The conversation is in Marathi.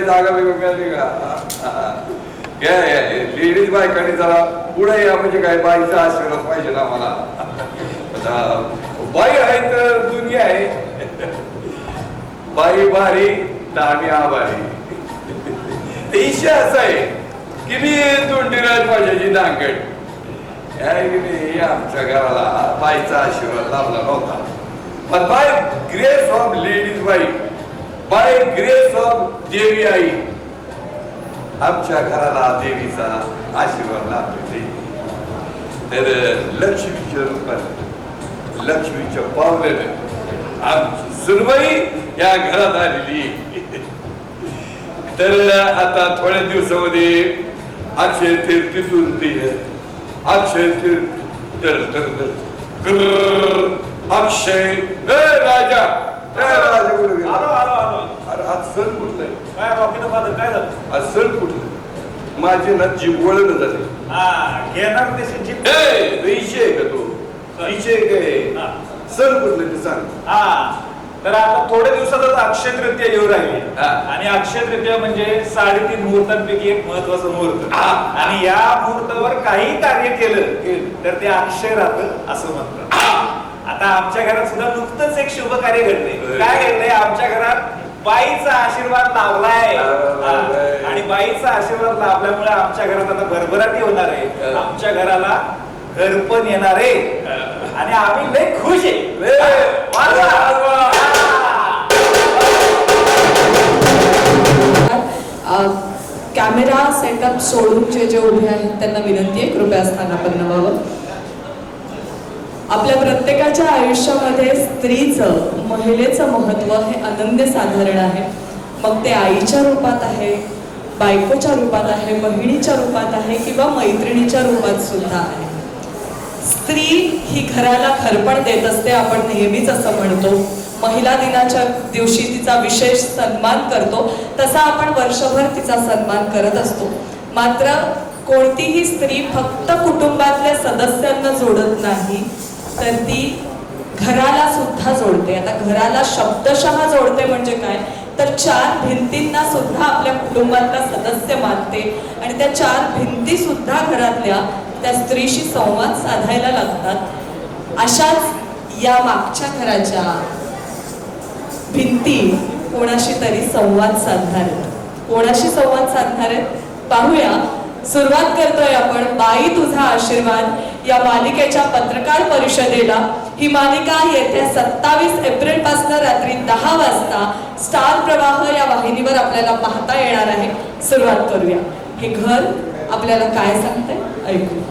जागा वेगळी मिळाली का? लेडीज बायकांनी जरा पुढे या, म्हणजे काय बाईचा आशीर्वाद पाहिजे ना मला. बाई आहे तर दुनिया आहे. बाई भारी तर आम्ही आभारी. विषय असा आहे की मी तोंडीराज माझ्याची नांगड आमच्या घराला बाईचा आशीर्वाद लाभला नव्हता, पण by grace of ladies wife, by grace of Devi Aai, आमच्या घराला देवीचा आशीर्वाद लाभले. तर लक्ष्मीच्या रूपात, लक्ष्मीच्या पावलेनं आमची सुनबाई या घरात आलेली. तर आता थोड्या दिवसामध्ये अक्षय तीर्थीतून ते अक्षय तीर्थ अक्षय राजा राजा कुठे गेला? अरे आज सण कुठलं काय झालं? आज सण कुठलं? माझे ना जीव वळण झाले. विषय का तो विषय काय? सण कुठलं ते सांग. तर आता थोड्या दिवसातच अक्षय तृतीया येऊ राहिली आणि अक्षय तृतीया म्हणजे 3.5 मुहूर्तांपैकी एक महत्वाचं मुहूर्त. आणि या मुहूर्तावर काही कार्य केलं तर ते अक्षय राहतं असं म्हणतात. आता आमच्या घरात सुद्धा नुकतंच एक शुभ कार्य घडलंय. काय घडलंय? आमच्या घरात बाईचा आशीर्वाद लाभलाय आणि बाईचा आशीर्वाद लाभल्यामुळे आमच्या घरात आता भरभराटी होणार आहे. आमच्या घराला घर पण येणार आहे आणि आम्ही लय खुश आहे. कॅमेरा सेटअप सोडून जे उभे आहेत त्यांना विनंती आहे कृपया स्थानापन्न व्हावं. आपल्या प्रत्येकाच्या आयुष्यामध्ये स्त्रीचं, महिलेचं महत्त्व हे अनन्यसाधारण आहे. मग ते आईच्या रूपात आहे, बायकोच्या रूपात आहे, बहिणीच्या रूपात आहे किंवा मैत्रिणीच्या रूपात सुद्धा आहे. स्त्री ही घराला खरपण देत असते. आपण नेहमीच असं म्हणतो. महिला दिनाच्या दिवशी तिचा विशेष सन्मान करतो, तसा आपण वर्षभर तिचा सन्मान करत असतो. मात्र कोणतीही स्त्री फक्त कुटुंबातल्या सदस्यांना जोडत नाही, तर ती घराला सुद्धा जोडते. आता घराला शब्दशः जोडते म्हणजे काय, तर 4 भिंतींना सुद्धा आपल्या कुटुंबातला सदस्य मानते आणि त्या 4 भिंती सुद्धा घरातल्या त्या स्त्रीशी संवाद साधायला लागतात. अशाच या मागच्या घराच्या भिंती कोणाशी तरी संवाद साधणार आहेत. कोणाशी संवाद साधणार आहेत पाहूया. सुरुवात करतोय आपण बाई तुझा आशीर्वाद या मालिकेच्या पत्रकार परिषदेला. ही मालिका येत्या 27 एप्रिल पासून रात्री 10 वाजता स्टार प्रवाह या वाहिनीवर आपल्याला पाहता येणार आहे. सुरुवात करूया. हे घर आपल्याला काय सांगतंय ऐकू.